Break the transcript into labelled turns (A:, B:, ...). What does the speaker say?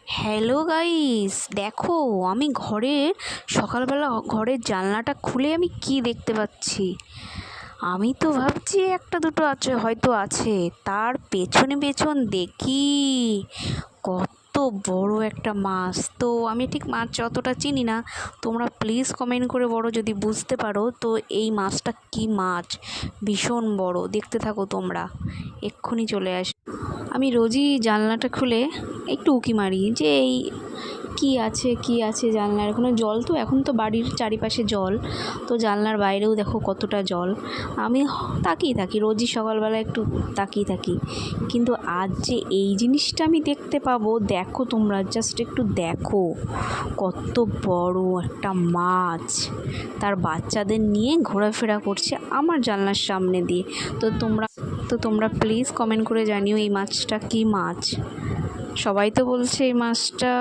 A: Hello guys, দেখো আমি সকালবেলা ঘরের জানলাটা খুলে আমি কি দেখতে পাচ্ছি। আমি তো ভাবছি একটা দুটো আছে, হয়তো আছে। তার পেছন পেছন দেখি কত বড় একটা মাছ। তো আমি ঠিক মাছ অতটা চিনি না, তোমরা প্লিজ কমেন্ট করে বলো যদি বুঝতে পারো তো এই মাছটা কি মাছ। ভীষণ বড়, দেখতে থাকো তোমরা, এক্ষুনি চলে আস। আমি রোজই জানলাটা খুলে একটু উঁকি মারি যে এই কী আছে জানলার। এখনো জল, তো এখন তো বাড়ির চারিপাশে জল, তো জানলার বাইরেও দেখো কতটা জল। আমি তাকিয়ে থাকি রোজই সকালবেলা, একটু তাকিয়ে থাকি। কিন্তু আজ যে এই জিনিসটা আমি দেখতে পাবো, দেখো তোমরা জাস্ট একটু দেখো, কত বড় একটা মাছ তার বাচ্চাদের নিয়ে ঘোরাফেরা করছে আমার জানলার সামনে দিয়ে। তো তোমরা প্লিজ কমেন্ট করে জানিও এই মাছটা কি মাছ। সবাই তো বলছে এই মাছটা